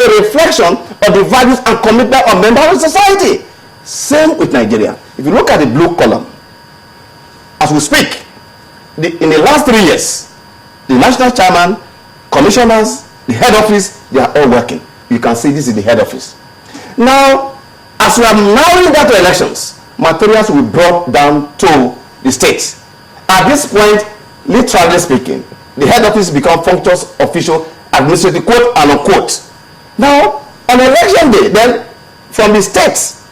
a reflection of the values and commitment of members of society. Same with Nigeria. If you look at the blue column, as we speak, in the last 3 years, the national chairman, commissioners, the head office, they are all working. You can see this is the head office. Now, as we are narrowing down to elections, materials will be brought down to the states. At this point, literally speaking, the head office become functions official administrative, quote and unquote. Now, on election day, then from the states,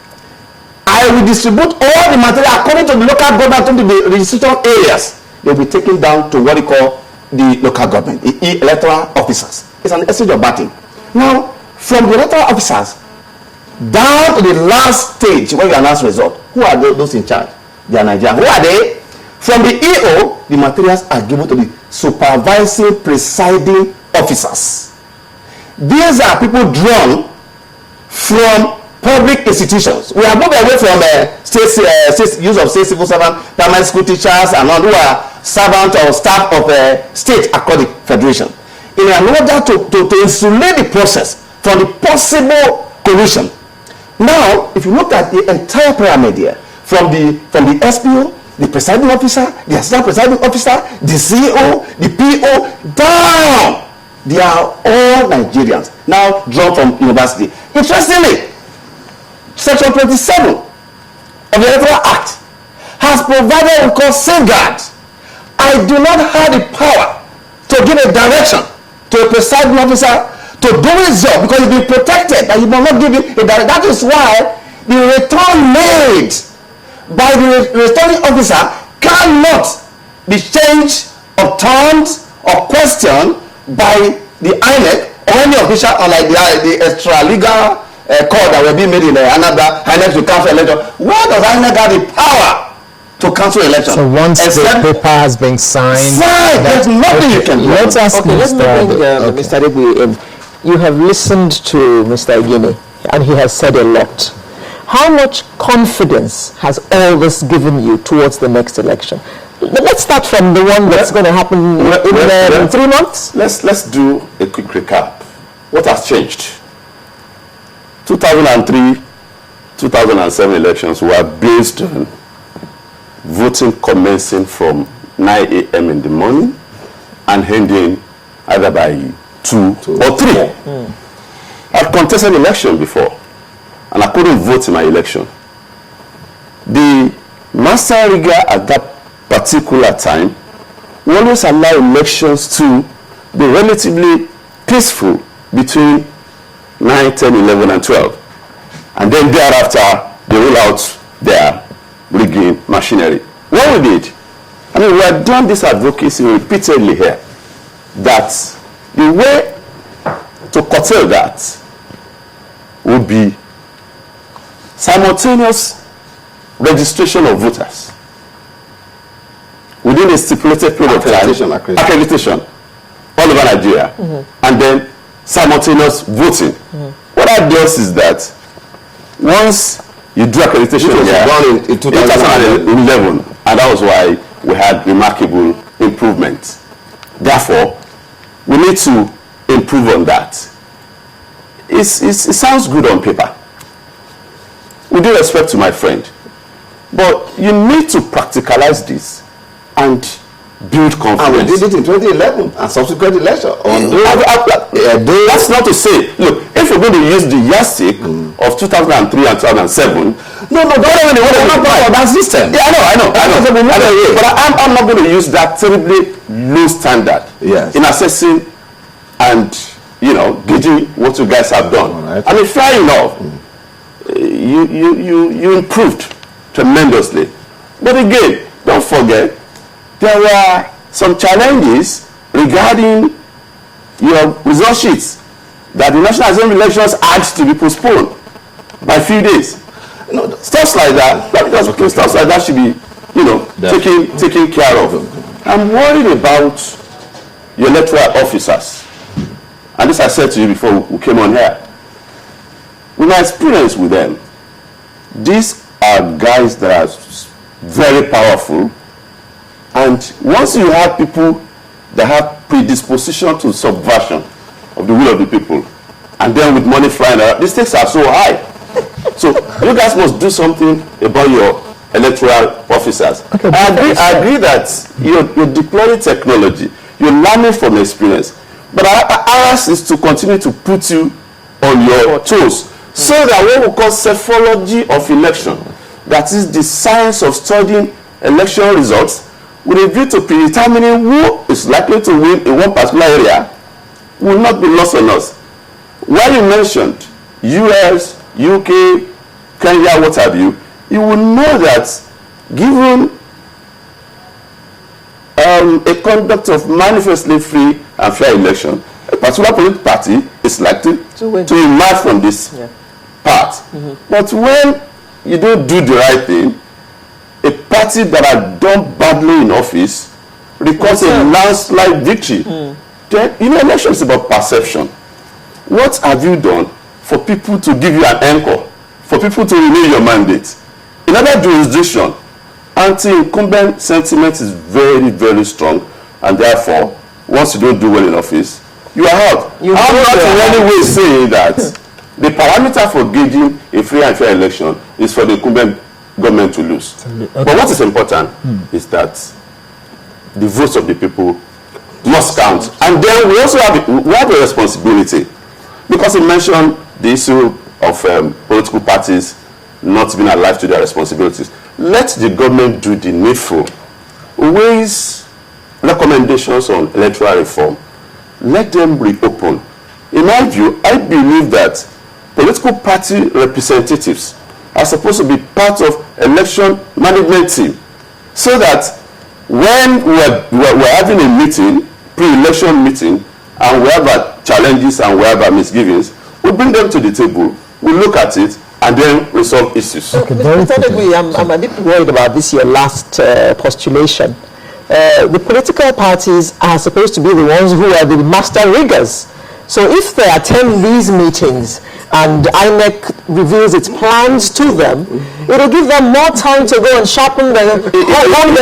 I will distribute all the material according to the local government to the registration areas. They will be taken down to what we call the local government, the electoral officers. It's an exchange of batting. Now, from the electoral officers down to the last stage where we announce result, who are those in charge? They are Nigerians. Who are they? From the EO, the materials are given to the supervising presiding officers. These are people drawn from public institutions. We are moving away from use of state civil servant, primary school teachers, and all who are servants or staff of state according federation. In order to insulate the process from the possible collusion. Now, if you look at the entire pyramid here, from the SPO, the presiding officer, the assistant presiding officer, the CEO, the PO, down. They are all Nigerians, now drawn from university. Interestingly, Section 27 of the Electoral Act has provided what we call safeguards. I do not have the power to give a direction to a presiding officer to do his job because he's been protected, and you must not give him a direction. That is why the return made by the returning officer cannot be changed or turned or questioned by the INEC or any official, unlike the extra legal call that will be made in another INEC to cancel election. Where does INEC have the power to cancel election? So once the paper has been signed, there's nothing you can do. Let's ask Mr. Adebu, you have listened to Mr. Igini, and he has said a lot. How much confidence has all this given you towards the next election? Let's start from the one that's going to happen in 3 months. Let's do a quick recap. What has changed? 2003, 2007 elections were based on voting commencing from 9 a.m. in the morning and ending either by 2 or 3. I've contested election before, and I couldn't vote in my election. The master rigger at that particular time will always allow elections to be relatively peaceful between 9, 10, 11, and 12. And then thereafter, they roll out their rigging machinery. What we did, I mean, we have done this advocacy repeatedly here, that the way to curtail that would be simultaneous registration of voters within a stipulated period of time, accreditation all over Nigeria, and then simultaneous voting. What that does is that once you do accreditation in 2011, and that was why we had remarkable improvement. Therefore, we need to improve on that. It sounds good on paper. With due respect to my friend, but you need to practicalize this and build confidence. And we did it in 2011 and subsequent election. That's not to say, look, if we're going to use the yardstick of 2003 and 2007, no, don't really want to part of that system. Yeah, I know. But I'm not going to use that terribly low standard in assessing and, gauging what you guys have done. Right. I mean, fair enough. You improved tremendously. But again, don't forget, there were some challenges regarding your result sheets that the National Assembly elections had to be postponed by a few days. Stuff like that. Stuff like that should be, taken care of. I'm worried about your electoral officers. And this I said to you before we came on here. With my experience with them, these are guys that are very powerful, and once you have people that have predisposition to subversion of the will of the people, and then with money flying around, the stakes are so high. So you guys must do something about your electoral officers. Okay, I agree that you're deploying technology, you're learning from experience, but ours is to continue to put you on your toes, so that what we call psephology of election, that is the science of studying election results with a view to predetermining who is likely to win in one particular area, will not be lost on us. While you mentioned US, UK, Kenya, what have you, you will know that given a conduct of manifestly free and fair election, a particular political party is likely to emerge from this part. But when you don't do the right thing, a party that had done badly in office records a landslide victory. Then, election is about perception. What have you done for people to give you an anchor, for people to renew your mandate? In other jurisdiction, anti-incumbent sentiment is very, very strong, and therefore, once you don't do well in office, you are out. I'm not in any way saying that the parameter for gauging a free and fair election is for the incumbent government to lose. Okay. But what is important is that the votes of the people must count. And then we also have a responsibility, because you mentioned the issue of political parties not being alive to their responsibilities. Let the government do the needful. Ways recommendations on electoral reform. Let them reopen. In my view, I believe that political party representatives are supposed to be part of election management team, so that when we're having a meeting, pre-election meeting, and we have our challenges and we have our misgivings, we bring them to the table, we look at it, and then resolve issues. Okay, I'm a bit worried about this, your last postulation. The political parties are supposed to be the ones who are the master riggers. So if they attend these meetings and INEC reveals its plans to them, it will give them more time to go and sharpen their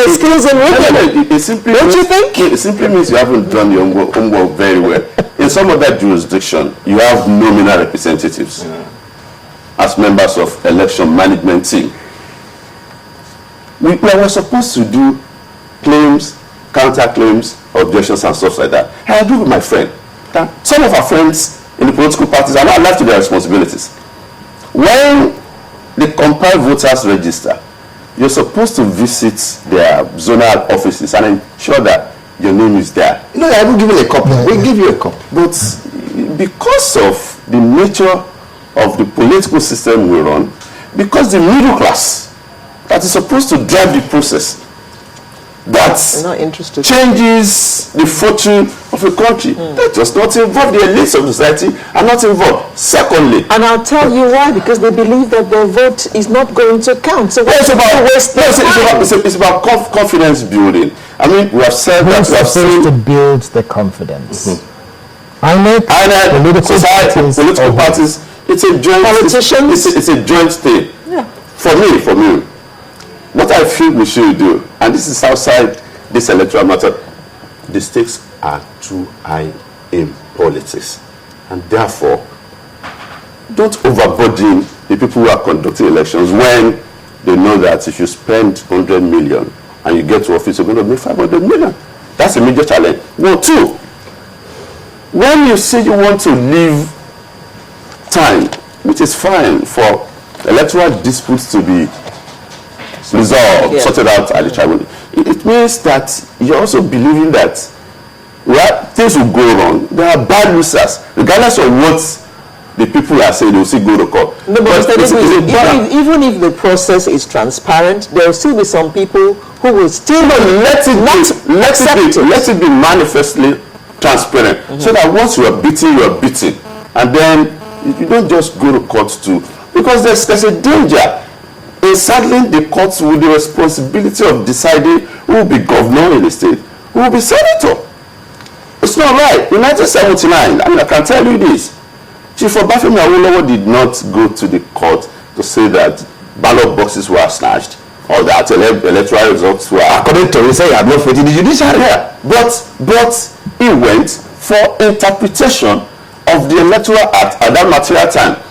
skills in rigging. Don't you think? It simply means you haven't done your homework very well. In some other jurisdiction, you have nominal representatives as members of election management team. We were supposed to do claims, counterclaims, objections, and stuff like that. And I agree with my friend. Some of our friends in the political parties are not alive to their responsibilities. When they compile voters register, you're supposed to visit their zonal offices and ensure that your name is there. I will give you a copy. We'll give you a copy. But because of the nature of the political system we run, because the middle class that is supposed to drive the process, that changes the fortune of a country, that does not involve the elites of society, are not involved. Secondly, and I'll tell you why, because they believe that their vote is not going to count. So it's about confidence building. I mean, we have said that we have supposed to build the confidence. INEC, political parties, it's a joint politicians. It's a joint thing. Yeah. For me, what I feel we should do, and this is outside this electoral matter, the stakes are too high in politics, and therefore don't overburden the people who are conducting elections when they know that if you spend 100 million and you get to office, you're going to make 500 million. That's a major challenge. No, two, when you say you want to leave time, which is fine for electoral disputes to be resolved, sorted out at the tribunal, it means that you're also believing that things will go wrong. There are bad losers, regardless of what the people are saying. They will still go to court. No, but even if the process is transparent, there will still be some people who will still let it be manifestly transparent, so that once you are beaten, and then you don't just go to court too, because there's a danger in saddling the courts with the responsibility of deciding who will be governor in the state, who will be senator. It's not right. In 1979, I can tell you this, Chief Obafemi Awolowo did not go to the court to say that ballot boxes were snatched or that electoral results were, according to him, say he had not faith in the judiciary. But he went for interpretation of the Electoral Act at that material time